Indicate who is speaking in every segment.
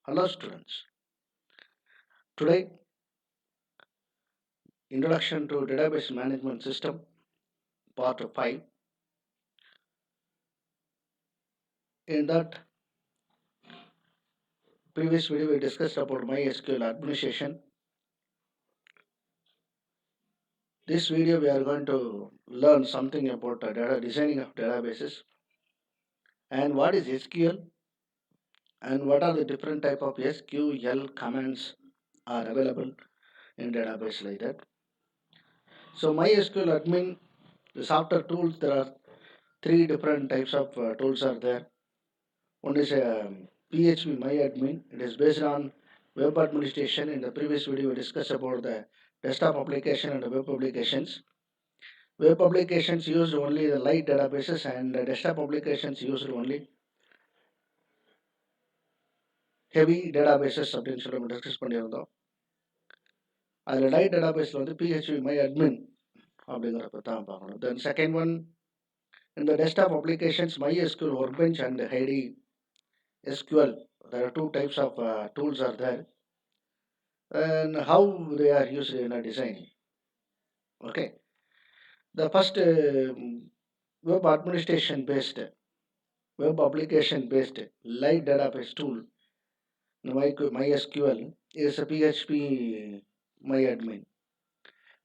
Speaker 1: Hello students. Today, Introduction to Database Management System, Part 5. In that previous video, we discussed about MySQL administration. This video, we are going to learn something about data designing of databases and what is SQL and what are the different type of SQL commands are available in database like that. So MySQL admin, the software tools, there are three different types of tools are there. One is PHP MyAdmin. It is based on web administration. In the previous video, we discussed about the desktop application and the web applications. Web applications used only the light databases and the desktop applications used only heavy databases அப்படின்னு சொல்லி நம்ம discuss பண்ணியிருந்தோம். அதில் light டேட்டாபேஸில் வந்து PHP MyAdmin அப்படிங்கிறத தான் பார்க்கணும். Then second one, in the desktop applications, MySQL Workbench and Heidi SQL. There are two types of tools are there. And how they are used in a design. Okay, the first web administration based, web application based light database tool, MySQL, is a PHP MyAdmin.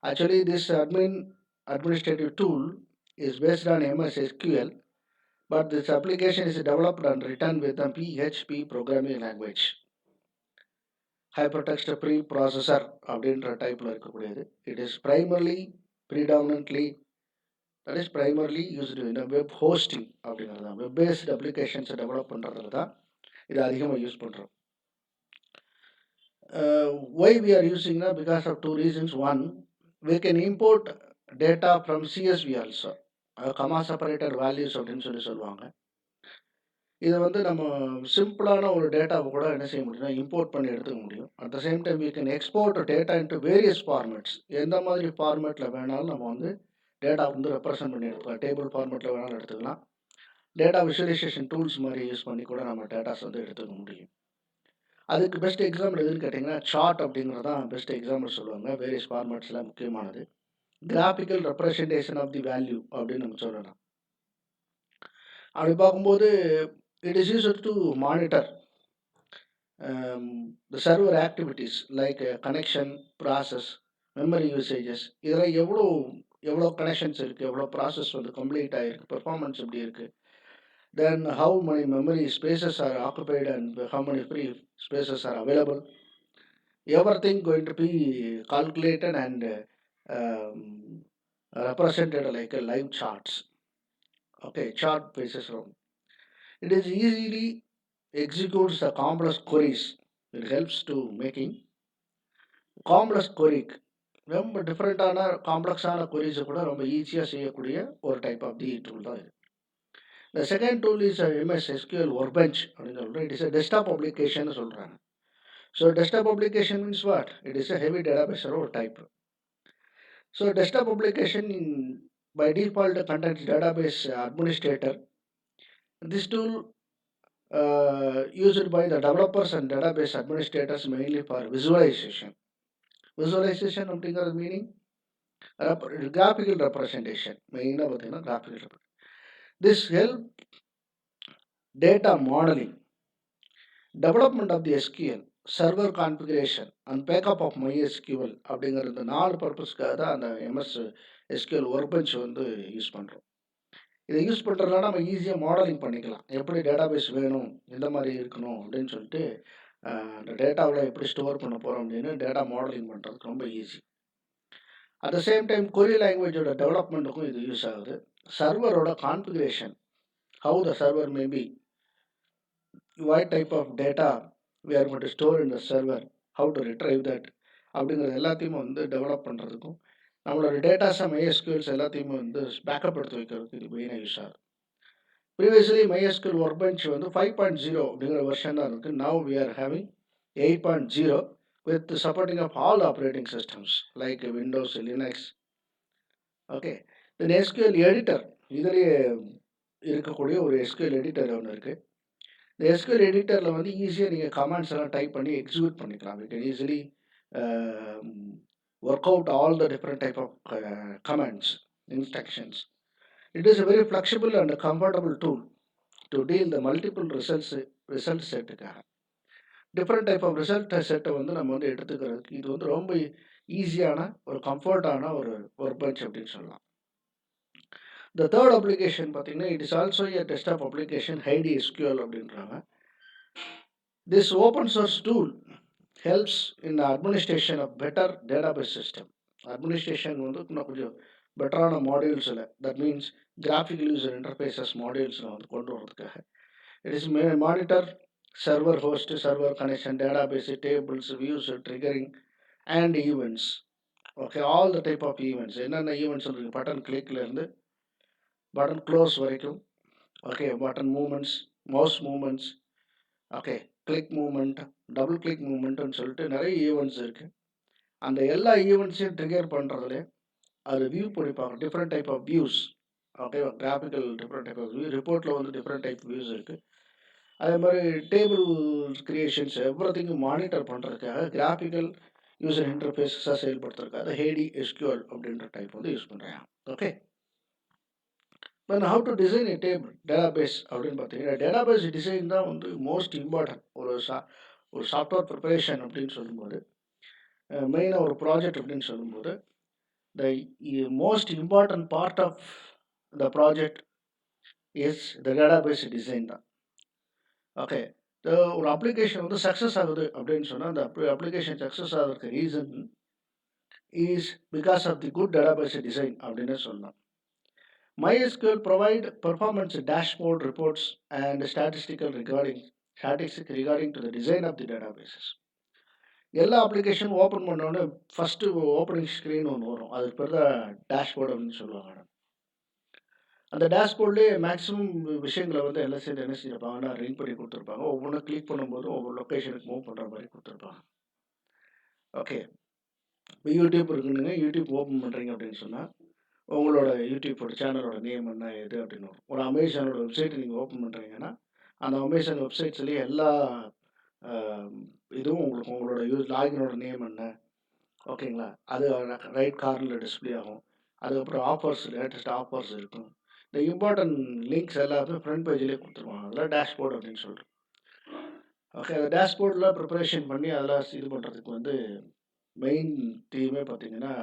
Speaker 1: Actually, this administrative tool is based on MS SQL, but this application is developed and written with a PHP programming language. Hypertext preprocessor அப்படின்ற டைப்ல இருக்கக்கூடியது. It is predominantly that is primarily used in a web hosting அப்படிங்கிறது தான். Web based அப்ளிகேஷன்ஸை develop பண்ணுறதுல தான் இது அதிகமாக use பண்ணுறோம். Why we are using that? Because of two reasons. One, we can import data from CSV also. Comma separator values அப்படின்னு சொல்லுவாங்க. இதை வந்து நம்ம சிம்பிளான ஒரு டேட்டாவை கூட என்ன செய்ய முடியும்னா இம்போர்ட் பண்ணி எடுத்துக்க முடியும். At the same time we can export data into various formats. எந்த மாதிரி ஃபார்மேட்டில் வேணாலும் நம்ம வந்து டேட்டா வந்து ரெப்ரசன்ட் பண்ணி எடுத்துக்கலாம். டேபிள் ஃபார்மேட்டில் வேணாலும் எடுத்துக்கலாம். டேட்டா விஷுவலைசேஷன் டூல்ஸ் மாதிரி யூஸ் பண்ணி கூட நம்ம டேட்டாஸ் வந்து எடுத்துக்க முடியும். அதுக்கு பெஸ்ட் எக்ஸாம்பிள் எதுன்னு கேட்டிங்கன்னா சார்ட் அப்படிங்கிறது தான் பெஸ்ட் எக்ஸாம்பிள் சொல்லுவாங்க. வேரியஸ் ஃபார்மேட்ஸில் முக்கியமானது. Graphical representation of the value அப்படின்னு நம்ம சொல்லலாம். அப்படி பார்க்கும்போது it is used to monitor the server activities like connection, process, memory usages. இதில் எவ்வளோ கனெக்ஷன்ஸ் இருக்குது, எவ்வளோ ப்ராசஸ் வந்து கம்ப்ளீட் ஆகிருக்கு, பெர்ஃபார்மன்ஸ் எப்படி இருக்குது, then how many memory spaces are occupied and how many free spaces are available. Everything going to be calculated and represented like a live charts. Okay, chart basis. It is easily executes the complex queries. It helps to making complex query. ரொம்ப டிஃப்ரெண்ட்டான காம்ப்ளெக்ஸான queries கூட ரொம்ப ஈஸியாக செய்யக்கூடிய ஒரு type of the tool தான் இது. The second tool is MS SQL Workbench அப்படின்னு சொல்கிறேன். It is a desktop application சொல்கிறாங்க. So desktop application means what? It is a heavy database or type. So desktop application by default contains database administrator. This tool used by the developers and database administrators mainly for visualization. Visualization அப்படிங்கிறது meaning graphical representation. மெயினாக பார்த்தீங்கன்னா graphical representation. This help data modeling, development of the SQL, server configuration and backup of MySQL அப்படிங்கிற இந்த 4 பர்பஸ்க்காக தான் அந்த MS SQL Workbench வந்து use பண்ணுறோம். இதை யூஸ் பண்ணுறதுனால நம்ம ஈஸியாக மாடலிங் பண்ணிக்கலாம். எப்படி டேட்டாபேஸ் வேணும், எந்த மாதிரி இருக்கணும் அப்படின்னு சொல்லிட்டு அந்த டேட்டாவில் எப்படி ஸ்டோர் பண்ண போகிறோம் அப்படின்னு டேட்டா மாடலிங் பண்ணுறதுக்கு ரொம்ப easy. At the same time query லாங்குவேஜோட டெவலப்மெண்ட்டுக்கும் இது யூஸ் ஆகுது. சர்வரோட configuration, how the server maybe, what type of data we are going to store in the server, how to retrieve that அப்படிங்கிறது எல்லாத்தையுமே வந்து டெவலப் பண்ணுறதுக்கும் நம்மளோட டேட்டாஸை MySQLs எல்லாத்தையுமே வந்து பேக்கப் எடுத்து வைக்கிறதுக்கு இது மெயினாக யூஸ் ஆகுது. ப்ரீவியஸ்லி MySQL Workbench வந்து 5.0 அப்படிங்கிற வெர்ஷன் தான் இருக்குது. Now we are having 8.0 with supporting of all operating systems like Windows, Linux. Okay, then SQL editor, இதிலேயே இருக்கக்கூடிய ஒரு SQL editor ஒன்று இருக்குது. இந்த எஸ்கியூஎல் எடிட்டரில் வந்து ஈஸியாக நீங்கள் கமாண்ட்ஸ் எல்லாம் டைப் பண்ணி எக்ஸிக்யூட் பண்ணிக்கலாம். You can easily work out all the different type of commands, instructions. It is a very flexible and comfortable tool to deal the multiple result செட்டுக்காக டிஃப்ரெண்ட் டைப் ஆஃப் ரிசல்ட் செட்டை வந்து நம்ம வந்து எடுத்துக்கிறதுக்கு இது வந்து ரொம்ப ஈஸியான ஒரு கம்ஃபர்டான ஒரு ஒர்க் பெஞ்ச் அப்படின்னு சொல்லலாம். இந்த தேர்ட் அப்ளிகேஷன் பார்த்தீங்கன்னா it is also a desktop application Heidi SQL அப்படின்றாங்க. This open source tool helps in administration of better database system. Administration வந்து இன்னும் கொஞ்சம் பெட்டரான மாடியூல்ஸில், that means graphical user interfaces மாடியூல்ஸில் வந்து கொண்டு வரதுக்காக it is monitor server host, server connection, database, tables, views, triggering and events. Okay, all the type of events. என்னென்ன ஈவெண்ட்ஸ் இருக்குது, பட்டன் கிளிக்லேருந்து பட்டன் க்ளோஸ் வரைக்கும். Okay, button moments, mouse moments, okay, click moment, double click மூமெண்ட்டுன்னு சொல்லிட்டு நிறைய events இருக்குது. அந்த எல்லா ஈவெண்ட்ஸையும் ட்ரிகர் பண்ணுறதுல அது வியூ பண்ணிப்பாங்க, different type of views. Okay, graphical different type of view, ரிப்போர்ட்டில் வந்து டிஃப்ரெண்ட் டைப் வியூஸ் இருக்குது. அதே மாதிரி டேபிள் கிரியேஷன்ஸ் எவ்ரிதிங்கும் மானிட்டர் பண்ணுறதுக்காக கிராஃபிக்கல் யூசர் இன்டர்ஃபேஸஸாக செயல்படுத்துறதுக்காக ஹேடி எஸ்கியூஎல் அப்படின்ற டைப் வந்து யூஸ் பண்ணுறாங்க. Okay, but how to design a table database அப்படின்னு பார்த்தீங்கன்னா டேட்டாபேஸ் டிசைன் தான் வந்து மோஸ்ட் இம்பார்ட்டன்ட். ஒரு சாஃப்ட்வேர் ப்ரிப்பரேஷன் அப்படின்னு சொல்லும்போது, மெயினாக ஒரு ப்ராஜெக்ட் அப்படின்னு சொல்லும்போது, the most important part of the project is the database design தான். ஓகே, ஒரு அப்ளிகேஷன் வந்து சக்ஸஸ் ஆகுது அப்படின்னு சொன்னால் அந்த அப்ளிகேஷன் சக்ஸஸ் ஆகிறதுக்கு reason is because of the good database design அப்படின்னு சொல்லலாம். MySQL provide performance dashboard reports and statistics regarding to the design of the databases. எல்லா அப்ளிகேஷன் ஓப்பன் பண்ணோன்னே ஃபஸ்ட்டு ஓப்பனிங் ஸ்க்ரீன் ஒன்று வரும், அதுக்கு பேர் தான் டேஷ்போர்டு அப்படின்னு சொல்லுவாங்க. அந்த டேஷ்போர்ட்லேயே மேக்ஸிமம் விஷயங்களை வந்து எல்லாம் சேர்ந்து என்ன செஞ்சிருப்பாங்கன்னா ரிங் பண்ணி கொடுத்துருப்பாங்க. ஒவ்வொன்றும் கிளிக் பண்ணும்போதும் ஒவ்வொரு லொக்கேஷனுக்கு மூவ் பண்ணுற மாதிரி கொடுத்துருப்பாங்க. ஓகே, இப்போ யூடியூப் இருக்குதுங்க, யூடியூப் ஓப்பன் பண்ணுறீங்க அப்படின்னு சொன்னால் உங்களோட யூடியூப்போட சேனலோட நேம் என்ன எது அப்படின்னு வரும். ஒரு அமேசானோட வெப்சைட் நீங்கள் ஓப்பன் பண்ணுறீங்கன்னா அந்த அமேசான் வெப்சைட்ஸ்லேயே எல்லா இதுவும் உங்களுக்கு உங்களோட லாகினோட நேம் என்ன, ஓகேங்களா, அது ரைட் கார்னரில் டிஸ்பிளே ஆகும். அதுக்கப்புறம் ஆஃபர்ஸ், லேட்டஸ்ட் ஆஃபர்ஸ் இருக்கும். இந்த இம்பார்ட்டன்ட் லிங்க்ஸ் எல்லாமே ஃப்ரண்ட் பேஜ்லேயே கொடுத்துருவாங்க. அதெல்லாம் டேஷ்போர்டு அப்படின்னு சொல்கிறோம். ஓகே, அந்த டேஷ்போர்டில் ப்ரிப்பரேஷன் பண்ணி அதெல்லாம் இது பண்ணுறதுக்கு வந்து மெயின் டீமே பார்த்தீங்கன்னா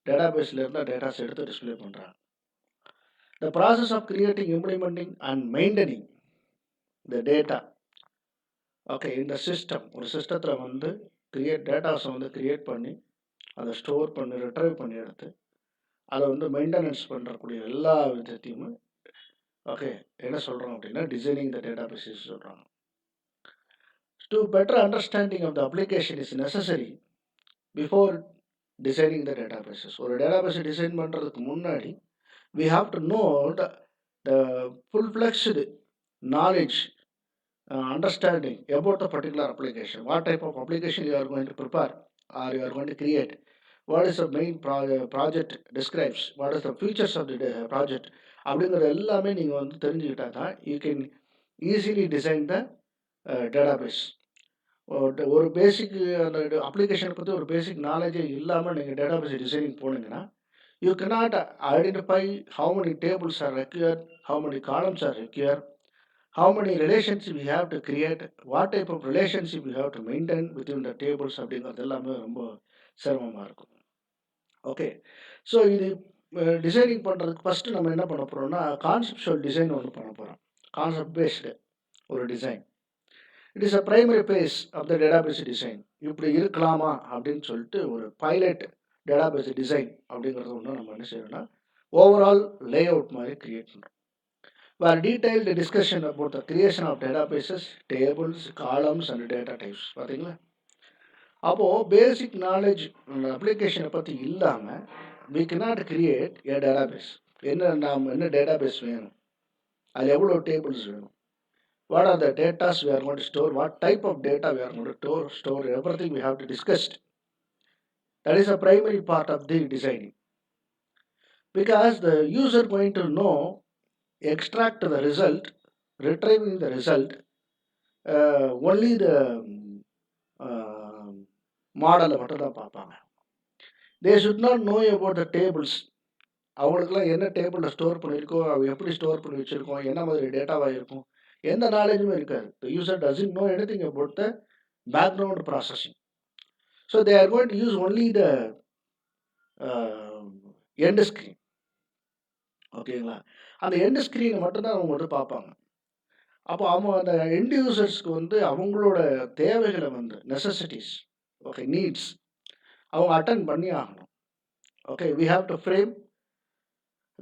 Speaker 1: டேட்டாபேஸில் இருந்தால் டேட்டாஸ் எடுத்து டிஸ்பிளே பண்ணுறாங்க. The process of creating, implementing and maintaining the data. Okay, இந்த சிஸ்டம், ஒரு சிஸ்டத்தில் வந்து டேட்டாஸை வந்து கிரியேட் பண்ணி அதை ஸ்டோர் பண்ணி ரிட்ரைவ் பண்ணி எடுத்து அதை வந்து மெயின்டெனன்ஸ் பண்ணுறக்கூடிய எல்லா விதத்தையும் ஓகே என்ன சொல்கிறோம் அப்படின்னா டிசைனிங் த டேட்டாபேஸ் சொல்கிறாங்க. To better understanding of the application is necessary before designing the databases. ஒரு டேட்டாபேஸை டிசைன் பண்ணுறதுக்கு முன்னாடி we have to know the full-fledged knowledge, understanding about the particular application. What type of application you are going to prepare or you are going to create. What is the main project describes. What is the features of the project. அப்படிங்கிற எல்லாமே நீங்கள் வந்து தெரிஞ்சுக்கிட்டா தான் you can easily design the database. ஒரு பேசிக் அந்த அப்ளிகேஷனை பற்றி ஒரு பேசிக் நாலேஜே இல்லாமல் நீங்கள் டேட்டாபேஸ் டிசைனிங் போனீங்கன்னா you cannot identify how many tables are required, how many columns are required, how many relationships we have to create, what type of relationship we have to maintain within the tables அப்படிங்கிறது எல்லாமே ரொம்ப சிரமமாக இருக்கும். Okay, so இது designing பண்ணுறதுக்கு first நம்ம என்ன பண்ண போகிறோம்னா கான்செப்சுவல் டிசைன் ஒன்று பண்ண போகிறோம். கான்செப்ட் பேஸ்டு ஒரு design. It is a primary base of the database design. இப்படி இருக்கலாமா அப்படின்னு சொல்லிட்டு ஒரு பைலட் டேட்டாபேஸ் டிசைன் அப்படிங்கிறது ஒன்று நம்ம என்ன செய்யணும்னா ஓவரால் லே அவுட் மாதிரி கிரியேட் பண்ணுறோம். வேறு detailed discussion about the creation of databases, tables, columns and data types. பார்த்தீங்களா, அப்போது பேசிக் நாலேஜ் அந்த அப்ளிகேஷனை பற்றி இல்லாமல் we cannot create a database. என்ன டேட்டாபேஸ் வேணும், அது எவ்வளோ டேபிள்ஸ் வேணும், what are the data we are going to store, what type of data we are going to store, everything we have to discuss. That is a primary part of the designing. Because the user going to know, extract the result, retrieving the result, only the மாடலை மட்டும் தான் பார்ப்பாங்க. They should not know about the tables. அவங்களுக்குலாம் என்ன டேபிளில் store பண்ணியிருக்கோம், அவ எப்படி ஸ்டோர் பண்ணி வச்சுருக்கோம், என்ன மாதிரி டேட்டாவாக இருக்கும், எந்த நாலேஜுமே இருக்காது. The user doesn't know anything about the background processing. So they are going to use only the end screen. ஓகேங்களா? அந்த எண்ட் ஸ்க்ரீனை மட்டும்தான் அவங்க வந்து பார்ப்பாங்க. அப்போ அவங்க அந்த எண்ட் யூசர்ஸ்க்கு வந்து அவங்களோட தேவைகளை வந்து நெசசிட்டிஸ், ஓகே, நீட்ஸ் அவங்க அட்டன் பண்ணி ஆகணும். Okay, we have to frame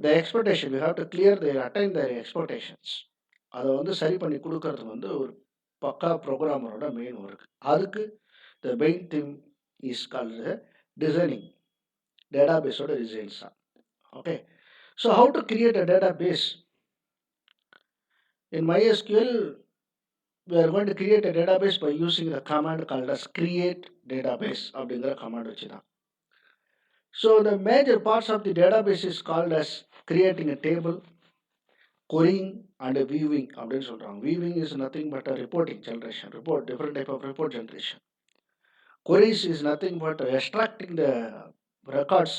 Speaker 1: the expectation, we have to clear the attain the expectations. அதை வந்து சரி பண்ணி கொடுக்கறது வந்து ஒரு பக்கா ப்ரோக்ராமரோட மெயின் ஒர்க். அதுக்கு the main thing is called designing, டேட்டாபேஸோட டிசைன்ஸ் தான். Okay, so how to create a database? In MySQL, we are going to create a database by using the command called as create database அப்படிங்கிற command வச்சு தான். So the major parts of the database is called as creating a table, querying and viewing அப்படின்னு சொல்றாங்க. Viewing is nothing but a reporting generation, different type of report generation. Queries is nothing but extracting the records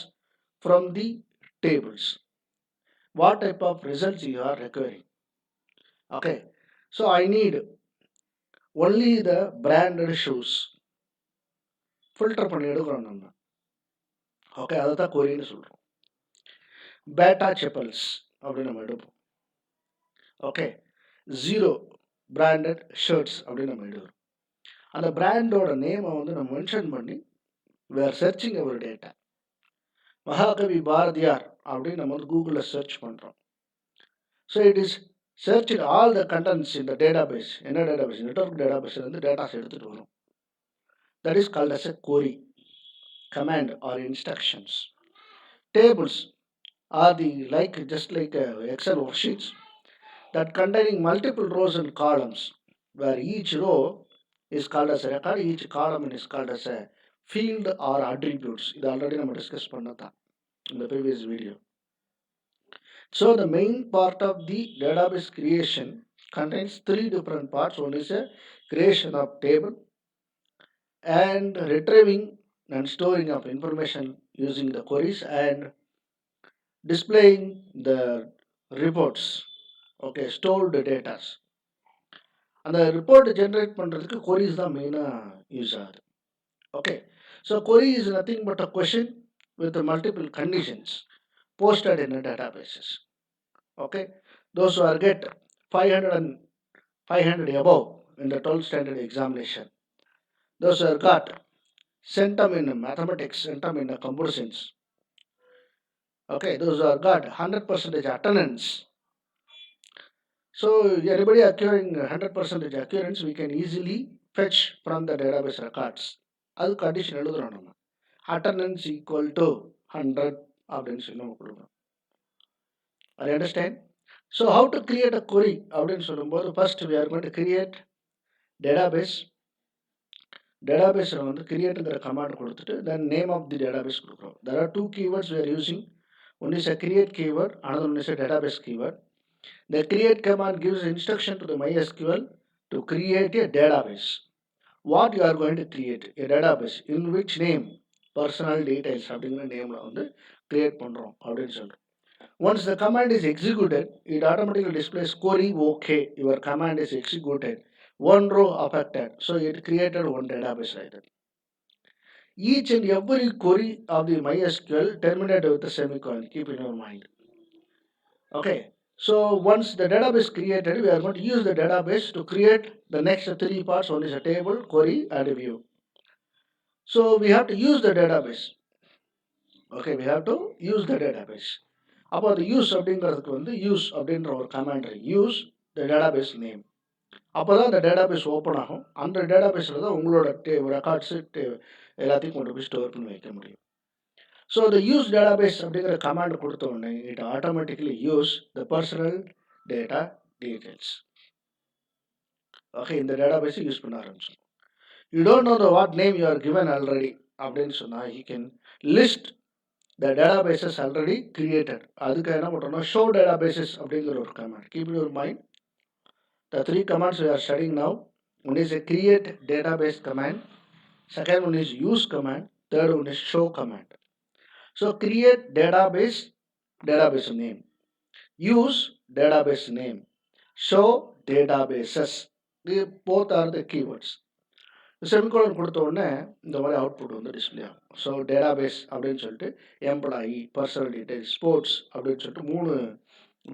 Speaker 1: from the tables. What type of results you are requiring? Okay, so I need only the branded shoes. Filter பண்ணி எடுக்கிறோம் நம்ம. Okay, அதை தான் கொரின்னு சொல்கிறோம். பேட்டா செப்பல்ஸ் அப்படின்னு நம்ம எடுப்போம். Okay, 0 branded shirts அப்படின்னு நம்ம எடுக்கிறோம். அந்த பிராண்டோட நேமை வந்து நம்ம மென்ஷன் பண்ணி we are searching our data. மகாகவி பாரதியார் அப்படின்னு நம்ம வந்து கூகுளில் சர்ச் பண்ணுறோம். So it is search all the contents in the database. என்ன database? நெட்வொர்க் டேட்டாபேஸ்லேருந்து டேட்டாஸ் எடுத்துகிட்டு வரும். That is called as a query, command or instructions. Tables are just like Excel worksheets that containing multiple rows and columns, where each row is called as a record, each column is called as a field or attributes. இது already நம்ம discuss பண்ணதான் in the previous video. So the main part of the database creation contains 3 different parts. One is a creation of table and retrieving and storing of information using the queries and displaying the reports. Okay, stored data. அந்த report generate பண்ணுறதுக்கு கொரிஸ் தான் மெயினாக use ஆகுது. Okay, so query is nothing but a question with multiple conditions posted in a databases. Okay, those who are get 500 above in the 12th standard examination, those who are got centum in mathematics, centum in computer science. Okay, those who are got 100% attendance. So anybody acquiring 100% occurrence, we can easily fetch from the database records. அது condition எழுதுறோம் நம்ம. Attendance equal to 100 அப்படின்னு சொல்லி நம்ம கொடுக்கணும். I understand? So how to create a query அப்படின்னு சொல்லும்போது first we are going to create database. Databaseல வந்து createங்கிற command கொடுத்துட்டு then name of the database கொடுக்குறோம். There are 2 keywords we are using. One is a create keyword, another one is a database keyword. The create command gives instruction to the MySQL to create a database. What you are going to create? A database in which name? Personal details அப்படிங்கிற நேமில் வந்து create பண்ணுறோம் அப்படின்னு சொல்கிறோம். Once the command is executed, it automatically displays query okay. Your command is executed. One row affected. So it created one database right there. Each and every query of the MySQL terminated with a semicolon. Keep in your mind. Okay. So once the database created, we are going to use the database to create the next 3 parts. One is a table, query, and a view. So we have to use the database. Okay, we have to use the database. அப்போ அது use அப்படிங்கிறதுக்கு வந்து use அப்படின்ற ஒரு command use the database name. அப்போ தான் அந்த database open ஆகும். அந்த டேட்டாபேஸில் தான் உங்களோட ரெக்கார்ட்ஸு எல்லாத்தையும் கொண்டு போய் ஸ்டோர் பண்ணி வைக்க முடியும். ஸோ the யூஸ் டேட்டாபேஸ் அப்படிங்கிற கமாண்ட் கொடுத்த உடனே it automatically use the personal data details. Okay, இந்த டேட்டாபேஸை யூஸ் பண்ண ஆரம்பிச்சோம். You don't know the what name you are given already அப்படின்னு சொன்னால் you can list the databases already created. அதுக்கு என்ன பண்ணுறோம்னா show databases அப்படிங்கிற ஒரு command. Keep in your mind the 3 commands we are studying now. One is a create database command, second one is use command, third one is show command. So create database name, use database name, show databases. Both are the keywords. Semicolon கொடுத்த உடனே இந்த மாதிரி output வந்து display ஆகும். So database அப்படின்னு சொல்லிட்டு employee, personal details, sports அப்படின்னு சொல்லிட்டு 3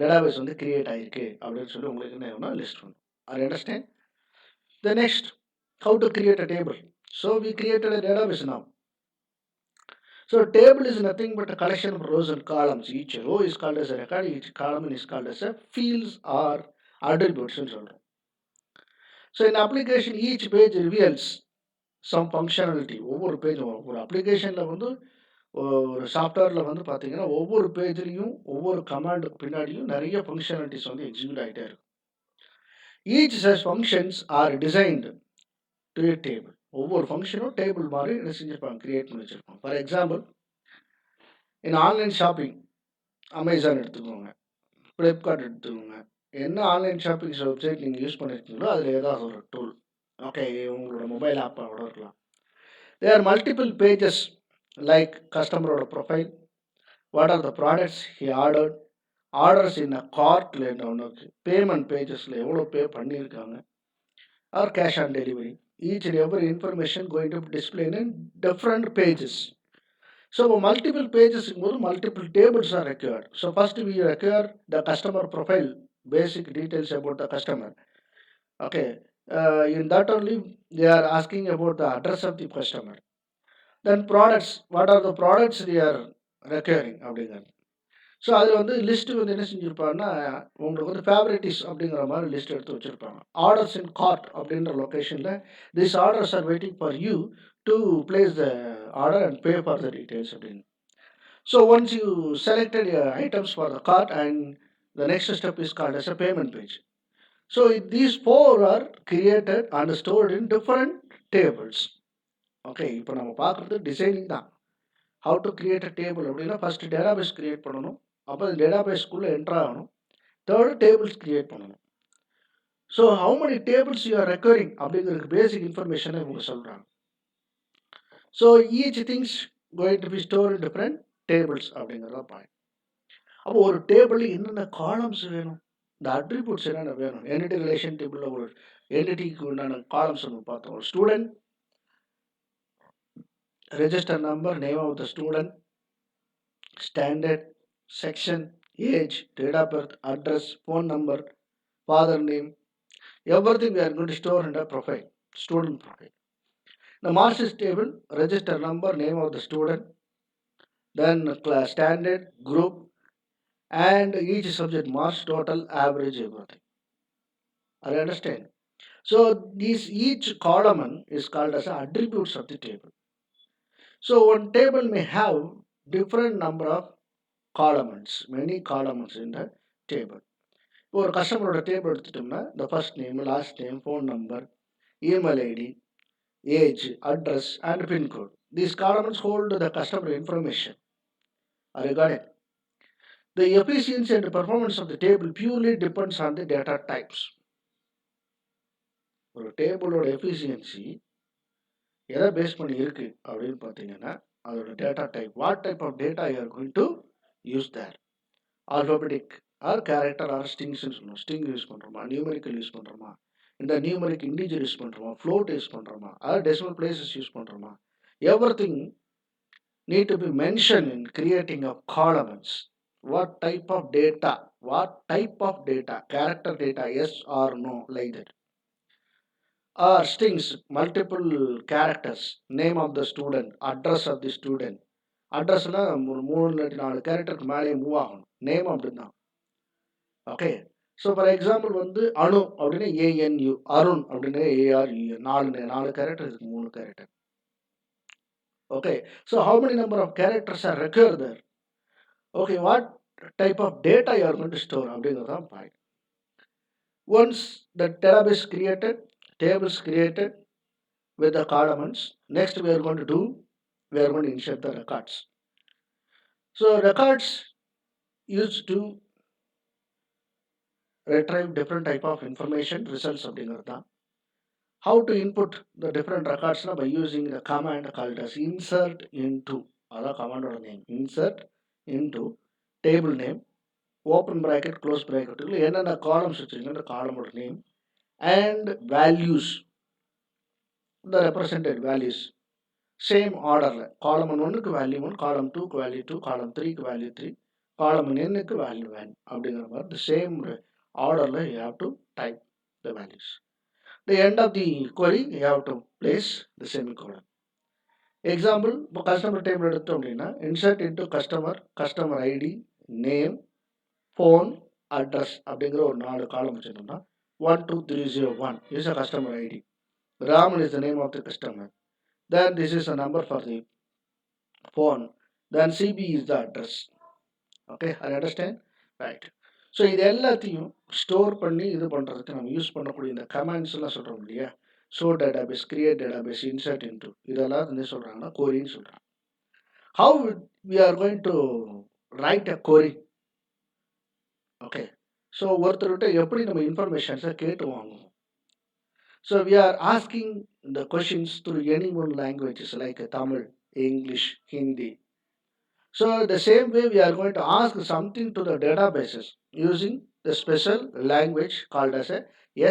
Speaker 1: டேட்டாபேஸ் வந்து கிரியேட் ஆகிருக்கு அப்படின்னு சொல்லி உங்களுக்கு என்ன ஆகும்னா லிஸ்ட் பண்ணும். I understand. The next, how to create a table. So we created a database now. So table is nothing but a collection of rows and columns. Each row is called as a record, each column is called as a fields or attributes. So in application, each page reveals some functionality. ஒவ்வொரு பேஜும் ஒரு அப்ளிகேஷனில் வந்து ஒரு சாஃப்ட்வேரில் வந்து பார்த்தீங்கன்னா ஒவ்வொரு பேஜ்லேயும் ஒவ்வொரு கமாண்டுக்கு பின்னாடியும் நிறைய ஃபங்க்ஷனாலிட்டிஸ் வந்து எக்ஸிக்யூட் ஆகிட்டே இருக்கும். Each such functions R designed to a table. ஒவ்வொரு ஃபங்க்ஷனும் டேபிள் மாதிரி என்ன செஞ்சுருப்பாங்க, கிரியேட் பண்ணி வச்சுருப்பாங்க. For example, in online shopping, Amazon எடுத்துக்கோங்க, ஃப்ளிப்கார்ட் எடுத்துக்கோங்க. என்ன ஆன்லைன் ஷாப்பிங் வெப்சைட் நீங்கள் யூஸ் பண்ணியிருக்கீங்களோ அதில் ஏதாவது ஒரு டூல், ஓகே, உங்களோட மொபைல் ஆப்பாக கூட இருக்கலாம். There are multiple pages like customer profile, what are the products he ordered, orders in a cart, payment pages, எவ்வளோ பே பண்ணியிருக்காங்க, or cash on delivery. Each and every information going to be displayed in different pages. So multiple pages, multiple tables are required. So first we require the customer profile, basic details about the customer. Okay, in that only they are asking about the address of the customer. Then products, what are the products they are requiring அப்படிங்கிறது. So அதில் வந்து list வந்து என்ன செஞ்சுருப்பாங்கன்னா, உங்களுக்கு வந்து ஃபேவரட்டிஸ் அப்படிங்கிற மாதிரி list எடுத்து வச்சுருப்பாங்க. ஆர்டர்ஸ் இன் கார்ட் அப்படின்ற லொக்கேஷனில் this orders are waiting for you to place the order and pay for the details அப்படின்னு. So once you selected items for the cart and the next step is called as a payment page. So these 4 are created and stored in different tables. Okay, இப்போ நம்ம பார்க்குறது designing தான். How to create a table அப்படின்னா first database create பண்ணணும், அப்போ அந்த டேட்டாபேஸ்க்குள்ளே entry ஆகணும், தேர்டு டேபிள்ஸ் கிரியேட் பண்ணணும். So how many tables you are recurring அப்படிங்கிறதுக்கு பேசிக் இன்ஃபர்மேஷனை இவங்க சொல்கிறாங்க. So each things going to be store in different tables அப்படிங்கிறத பாயிண்ட். அப்போ ஒரு டேபிளில் என்னென்ன காலம்ஸ் வேணும், இந்த அட்ரிபியூட்ஸ் என்னென்ன வேணும். என்டிட்டி ரிலேஷன் டேபிளில் ஒரு என்டிட்டிக்கு உண்டான காலம்ஸ் நம்ம பார்த்தோம். ஒரு student, register number, name of the student, standard, section, age, date of birth, address, phone number, father name, everything we are going to store in the profile, student profile. The marks table, register number, name of the student, then class, standard, group, and each subject marks, total, average, everything. I understand. So each column is called as attributes of the table. So one table may have different number of columns, many columns in the table. ஒரு கஸ்டமரோட table எடுத்துட்டோம்னா the first name, last name, phone number, email ID, age, address and pin code. These columns hold the customer information. Are you got it? The efficiency and performance of the table purely depends on the data types. ஒரு டேபிளோட efficiency எதை base பண்ணி இருக்கு அப்படின்னு பார்த்தீங்கன்னா அதோட data type. What type of data you are going to use there. Alphabetic or character or ஸ்ட்ரிங்ஸ்ன்னு சொல்லணும். String use பண்ணுறோமா, நியூமரிக்கல் யூஸ் பண்ணுறோமா, இந்த நியூமரிக் இண்டிஜர் யூஸ் பண்ணுறோமா, ஃப்ளோட் யூஸ் பண்ணுறோமா, அதாவது டெசிமல் பிளேசஸ் யூஸ் பண்ணுறோமா. Everything need to be mentioned in creating of columns. What type of data, character data, yes or no, like that. Or strings, multiple characters, name of the student, address of the student. அட்ரஸ்லாம் ஒரு 3-4 கேரக்டருக்கு மேலே move ஆகணும். Name அப்படின்னா okay. So for example வந்து அணு அப்படின்னா ANU, Arun அப்படின்னா ARUN. 4 character, இதுக்கு 3 character. Okay. So how many number of characters are required there. Okay, what type of data you are going to store அப்படிங்கிறது தான் point. Once the database created, tables created with the columns, next we are going to insert the records. So records used to retrieve different type of information, results அப்படிங்கிறது தான். How to input the different records by using the command called as insert into. That's command name. Insert into table name, open bracket, close bracket. The columns the column name and values, the represented values. Same order. Column 1 க்கு value 1, column 2 க்கு value 2, column 3 க்கு value 3, column n க்கு value 1. அப்படிங்கிற மாதிரி the same order you have to type the values. The end of the query you have to place the semicolon. Example, இப்போ customer table எடுத்தோம் அப்படின்னா insert into customer ID, name, phone, address அப்படிங்கிற ஒரு 4 காலம் வச்சிருந்தோம்னா 12301 is a customer ID. Raman is the name of the customer. Then this is a number for the phone. Then CB is the address. Okay, I understand? Right. So இது எல்லாத்தையும் store பண்ணி இது பண்ணுறதுக்கு நம்ம use பண்ணக்கூடிய இந்த கமாண்ட்ஸ்லாம் சொல்கிறோம் இல்லையா? Show database, create database, insert into, இதெல்லாம் என்ன சொல்கிறாங்கன்னா கோரின்னு சொல்கிறாங்க. How we are going to write a query? Okay, so ஒருத்தர்கிட்ட எப்படி நம்ம இன்ஃபர்மேஷன்ஸை கேட்டு வாங்குவோம்? So we are asking the questions through any one languages like Tamil, English, Hindi. So the same way we are going to ask something to the databases using the special language called as a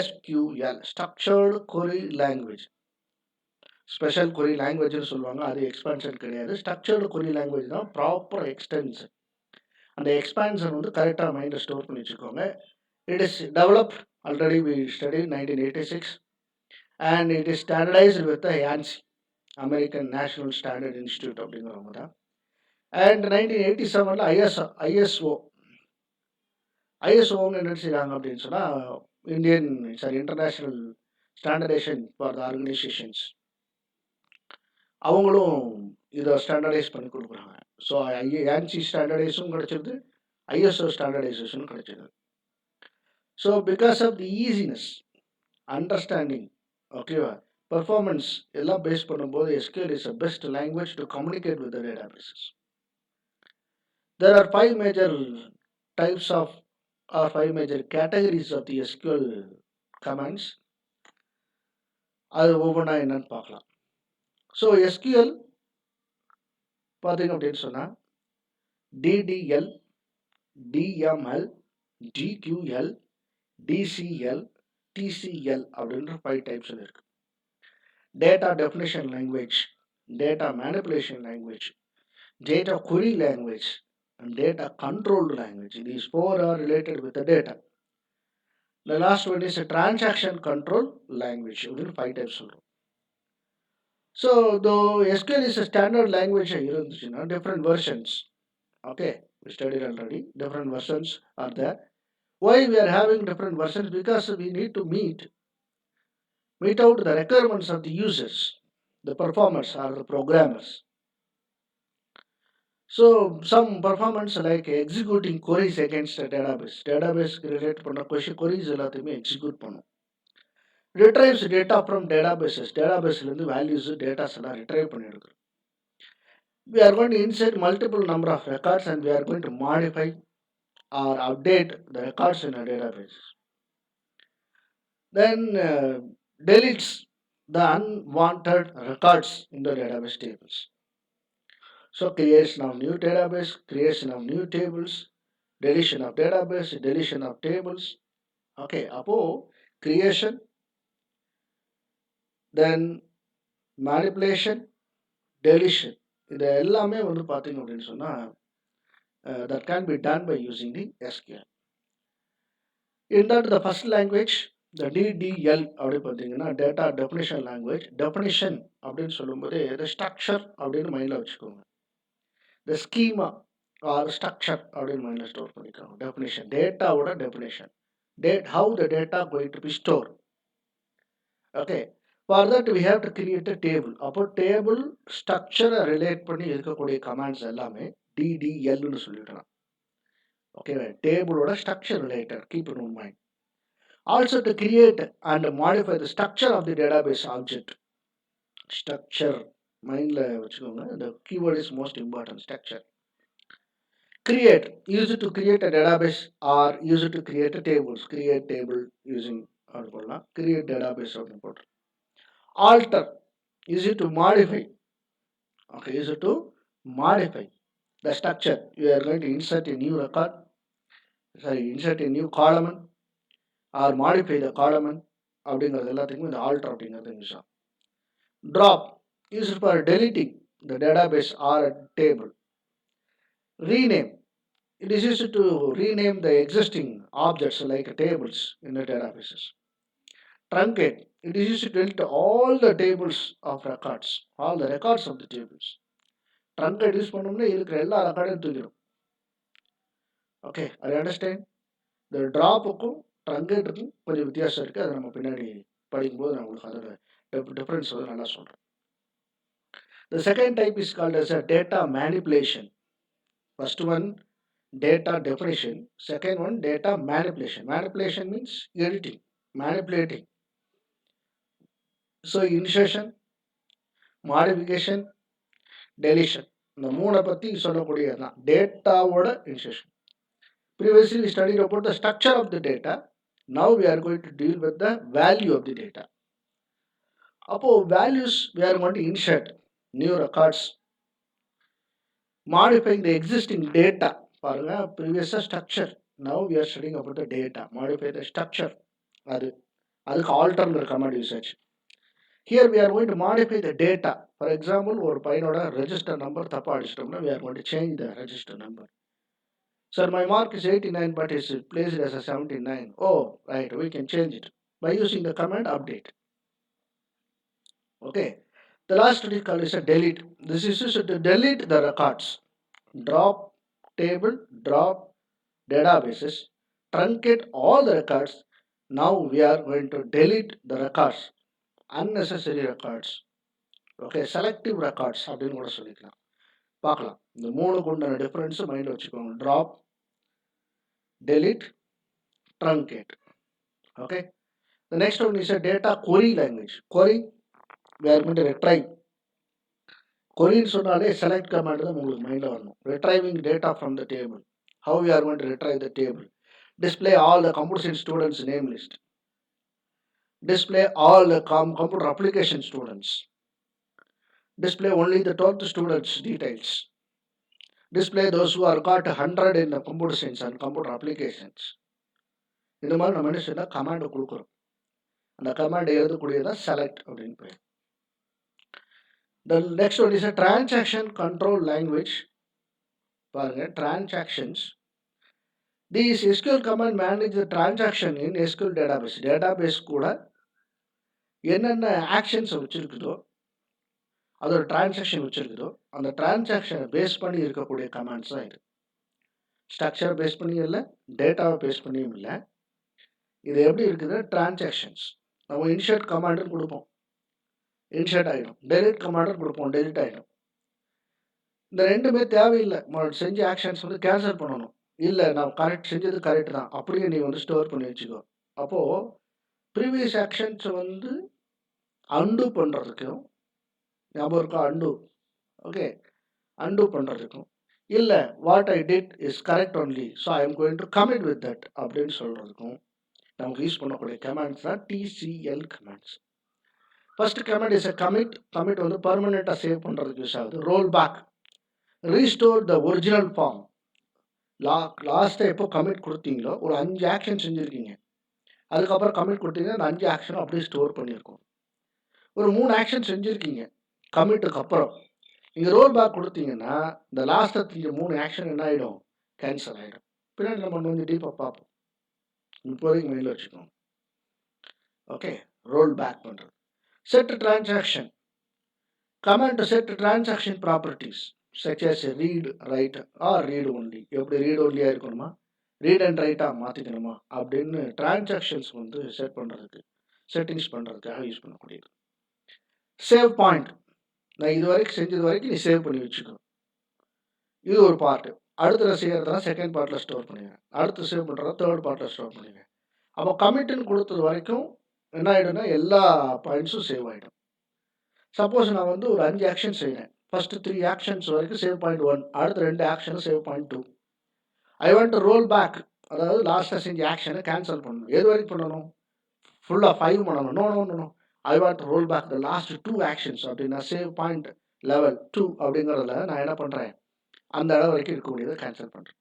Speaker 1: SQL, Structured Query Language. Special query language னு சொல்லுவாங்க, அது expansion கிடையாது. Structured query language தான் proper extension. அந்த expansion வந்து கரெக்டாக மைண்டில் store பண்ணி வச்சுக்கோங்க. It is developed, already we studied 1986. And it is standardized with the ANSI, American National Standard Institute அப்படிங்கிறவங்க தான். And 1987 ஐஎஸ்ஓன்னு என்ன செய்கிறாங்க அப்படின்னு சொன்னால் international standardisation for the organisations, அவங்களும் இதை ஸ்டாண்டர்டைஸ் பண்ணி கொடுக்குறாங்க. ஸோ ANSI ஸ்டாண்டர்டைஸும் கிடைச்சிருது, ஐஎஸ்ஓ ஸ்டாண்டர்டைசேஷனும் கிடைச்சிருது. So because of the easiness, understanding, ஓகேவா, performance எல்லாம் பேஸ் பண்ணும்போது SQL is the best language to communicate with the databases. There are 5 major types of or 5 major categories of the SQL commands. அது ஒவ்வொன்றா என்னன்னு பார்க்கலாம். So SQL பார்த்தீங்க அப்படின்னு சொன்னால் DDL, DML, DQL, DCL, TCL அப்படின்ற 5 டைப்ஸ் இருக்கு. Data definition language, data manipulation language, data query language, and data controlled language. These 4 are related with the data. The last one is a transaction control language. Within 5 types. So though SQL is a standard language, different versions. Okay, we studied already. Different versions are there. Why we are having different versions? Because we need to meet out the requirements of the users, the performers or the programmers. So some performance like executing queries against a database relate பண்ண queries எல்லாத்தையுமே execute பண்ணும். Retrieves data from databases, databaseலேருந்து values, data எல்லாம் retrieve பண்ணி எடுக்கிறோம். We are going to insert multiple number of records and we are going to modify or update the records in a database. Then deletes the unwanted records in the database tables. So creation of new database, creation of new tables, deletion of database, deletion of tables. Okay, அப்போ creation, then manipulation, deletion, இது எல்லாமே வந்து பார்த்தீங்க அப்படின்னு சொன்னால் that can be done by using the SQL. In that the first language, the DDL அப்படி பார்த்தீங்கன்னா data definition language. Definition அப்படின்னு சொல்லும்போது the structure அப்படின்னு மைண்டில் வச்சுக்கோங்க. The schema or structure அப்படின்னு மைண்டில் ஸ்டோர் பண்ணிக்கோங்க. Definition, டேட்டாவோட definition, how the data going to be stored. Okay, for that we have to create a table. அப்போ table structure relate பண்ணி இருக்கக்கூடிய commands எல்லாமே DDLன்னு சொல்லிடலாம். Okay, table ஓட structure related, keep it in mind. Also to create and modify the structure of the database object. Structure மைண்டில் வச்சுக்கோங்க. The keyword is most important, structure. Create, use it to create a database or use it to create a tables. Create table using create database அப்படின்னு போட்டு. Alter, easy to modify. Okay, easy to modify the structure. You are going to insert a new record, insert a new column or modify the column. அப்படிங்கிறது எல்லாத்துக்குமே இந்த alter அப்படிங்கிறது use ஆகும். Drop, used for deleting the database or a table. Rename, it is used to rename the existing objects like tables in the databases. Truncate, it is used to delete all the tables of records, all the records of the tables. Truncate use பண்ணோம்னா இருக்கிற எல்லா ரெக்கார்டையும் தூக்கிடும். Okay, I understand. இந்த ட்ராப்புக்கும் ட்ரங்கேட்டுக்கும் கொஞ்சம் வித்தியாசம் இருக்குது. அதை நம்ம பின்னாடி படிக்கும்போது நான் உங்களுக்கு அதோட டிஃப்ரென்ஸ் வந்து நல்லா சொல்கிறேன். The second type is called as a data manipulation. First one, data definition. Second one, data manipulation. Manipulation means editing, manipulating. So insertion, modification, deletion. இந்த மூணை பற்றி சொல்லக்கூடியது தான் டேட்டாவோட insertion. Previously we studied about the structure of the data. Now we are going to deal with the value of the data. அப்போ values we are going to insert new records, modifying the existing data. பாருங்க, previous structure. Now we are studying about the data. Modify the structure. அதுக்கு alter command usage. Here we are going to modify the data. For example, ஒரு பையனோட register number தப்பா அடிச்சிட்டோம்னா we are going to change the register number. Sir, my mark is 89 but is placed as a 79. Oh, right, we can change it by using the command update. Okay. The last is called is a delete. This is used to delete the records. Drop table, drop databases, truncate all the records. Now we are going to delete the records, unnecessary records. Okay, selective records அப்படின்னு கூட சொல்லிக்கலாம். பார்க்கலாம், இந்த மூணுக்கு உண்டான difference மைண்டில் வச்சுக்கோங்க. Drop, delete, truncate. Okay. The next one is a data query language. Query, we are going to retrieve. Query சொன்னாலே select command தான் உங்களுக்கு மைண்டில் வரணும். Retrieving data from the table. How we are going to retrieve the table? Display all the computer science students name list. Display all the computer application students. Display only the 12th students details. Display those who are got 100 in the computer science and computer applications. இந்த மாதிரி நம்ம என்ன செய்யணும், கமாண்டை கொடுக்குறோம். அந்த கமாண்டை எழுதக்கூடியதான் select அப்படின்னு பேர். The next one is a transaction control language. பாருங்க, transactions. These SQL command manage the transaction in SQL database. Database கூட என்னென்ன ஆக்ஷன்ஸ் வச்சிருக்குதோ, அதோட டிரான்சாக்ஷன் வச்சிருக்குதோ, அந்த டிரான்சாக்ஷனை பேஸ் பண்ணி இருக்கக்கூடிய கமாண்ட்ஸ் தான் இது. ஸ்ட்ரக்சர் பேஸ் பண்ணியும் இல்லை, டேட்டாவை பேஸ் பண்ணியும் இல்லை. இது எப்படி இருக்குது, டிரான்சாக்ஷன்ஸ். நம்ம இன்ஷர்ட் கமாண்டுன்னு கொடுப்போம், இன்ஷர்ட் ஆகிடும். டெலிட் கமாண்டுன்னு கொடுப்போம், டெலிட் ஆகிடும். இந்த ரெண்டுமே தேவையில்லை. செஞ்ச ஆக்ஷன்ஸ் வந்து கேன்சல் பண்ணணும். இல்லை, நான் கரெக்ட் செஞ்சது கரெக்ட் தான், அப்படியே நீ வந்து ஸ்டோர் பண்ணி வச்சுக்கோ. அப்போது ப்ரீவியஸ் ஆக்ஷன்ஸ் வந்து அன்டூ பண்ணுறதுக்கும், ஞாபகம் இருக்கா அன்டூ? ஓகே, அன்டூ பண்ணுறதுக்கும், இல்லை what I did is correct only so I am going to commit with that அப்படின்னு சொல்கிறதுக்கும் நமக்கு யூஸ் பண்ணக்கூடிய கமாண்ட்ஸ் தான் DCL commands. First command is a commit. Commit வந்து பர்மனெண்ட்டாக சேவ் பண்ணுறதுக்கு யூஸ் ஆகுது. Roll back, restore the original form. லாஸ்ட்டாக எப்போ கமிட் கொடுத்தீங்களோ ஒரு 5 ஆக்ஷன் செஞ்சுருக்கீங்க, அதுக்கப்புறம் கமிட் கொடுத்தீங்கன்னா அந்த 5 ஆக்ஷனும் அப்படியே ஸ்டோர் பண்ணியிருக்கோம். ஒரு 3 ஆக்ஷன் செஞ்சுருக்கீங்க கமிட்டுக்கு அப்புறம், நீங்கள் ரோல் பேக் கொடுத்தீங்கன்னா இந்த லாஸ்ட்டாக செஞ்ச 3 ஆக்ஷன் என்ன ஆகிடும், கேன்சல் ஆகிடும். பின்னாடி நம்ம கொஞ்சம் டீப்பாக பார்ப்போம், இப்போதைக்கு மைண்டில் வச்சுக்கோங்க. ஓகே, ரோல் பேக் பண்ணுறது. Set transaction command to set transaction properties such as read, write or read only. எப்படி ரீட் ஒன்லியாக இருக்கணுமா, ரீட் அண்ட் ரைட்டாக மாற்றிக்கணுமா அப்படின்னு டிரான்சாக்ஷன்ஸ் வந்து செட் பண்ணுறதுக்கு, செட்டிங்ஸ் பண்ணுறதுக்காக யூஸ் பண்ணக்கூடியது. சேவ் பாயிண்ட், நான் இது வரைக்கும் செஞ்சது வரைக்கும் நீ சேவ் பண்ணி வச்சுக்கோ, இது ஒரு பார்ட்டு. அடுத்த செய்கிறதுனா செகண்ட் பார்ட்டில் ஸ்டோர் பண்ணுவேன், அடுத்து சேவ் பண்ணுறதா தேர்ட் பார்ட்டில் ஸ்டோர் பண்ணுவேன். அப்போ கமிட்டுன்னு கொடுத்தது வரைக்கும் என்ன ஆகிடும்னா எல்லா பாயிண்ட்ஸும் சேவ் ஆகிடும். சப்போஸ் நான் வந்து ஒரு 5 ஆக்ஷன் செய்கிறேன், ஃபர்ஸ்ட் 3 ஆக்ஷன்ஸ் வரைக்கும் சேவ் பாயிண்ட் 1, அடுத்த 2 ஆக்ஷனும் save point 2. I want to roll back, அதாவது லாஸ்ட்டாக செஞ்ச ஆக்ஷனை கேன்சல் பண்ணணும். எது வரைக்கும் பண்ணணும், ஃபுல்லாக 5 பண்ணணும். No, I want to roll back the last 2 actions அப்படின்னா சேவ் பாயிண்ட் லெவல் 2 அப்படிங்கிறதுல நான் என்ன பண்ணுறேன், அந்த இடம் வரைக்கும் இருக்கக்கூடியதை கேன்சல் பண்ணுறேன்.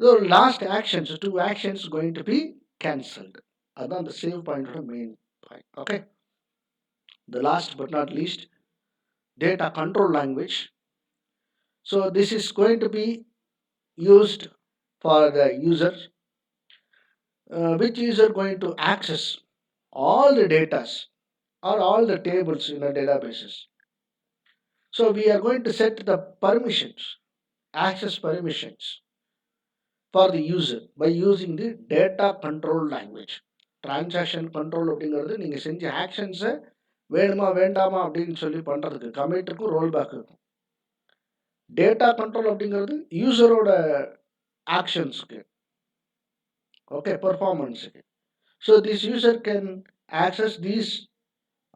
Speaker 1: So last actions 2 actions going to be cancelled. அதுதான் அந்த சேவ் பாயிண்டோட main point. Okay, the last but not least, data control language. So this is going to be used for the user, which user going to access all the data or all the tables in the databases. So we are going to set the permissions, access permissions for the user by using the data control language. Transaction control அப்படிங்கிறது நீங்கள் செஞ்ச ஆக்ஷன்ஸை வேணுமா வேண்டாமா அப்படின்னு சொல்லி பண்ணுறதுக்கு கமிட்டுக்கும் roll back இருக்கும். டேட்டா கண்ட்ரோல் அப்படிங்கிறது யூசரோட ஆக்ஷன்ஸுக்கு, ஓகே, பெர்ஃபார்மன்ஸுக்கு. So this user can access these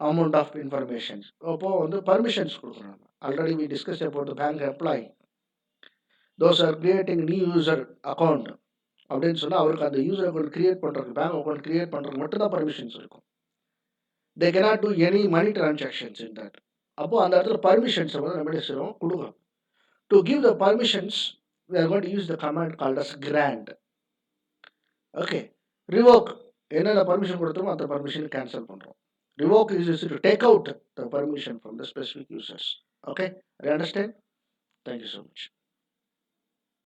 Speaker 1: amount of information. அப்போது வந்து பர்மிஷன்ஸ் கொடுக்குறாங்க. Already we discuss about bank employee, those are creating new user account அப்படின்னு சொன்னால் அவருக்கு அந்த யூசர் அக்கௌண்ட் கிரியேட் பண்ணுறதுக்கு, பேங்க் அக்கௌண்ட் கிரியேட் பண்ணுறதுக்கு மட்டும்தான் பர்மிஷன்ஸ் இருக்கும். தே cannot do any money transactions in that. அப்போது அந்த இடத்துல பர்மிஷன்ஸை வந்து நம்ம என்ன செய்வோம், கொடுக்குறோம். To give the permissions we are going to use the command called as grant. Okay, revoke என்னென்ன பர்மிஷன் கொடுத்தோமோ அந்த பர்மிஷன் கேன்சல் பண்ணுறோம். Revoke is used to take out the permission from the specific users. Okay, you understand? Thank you so much.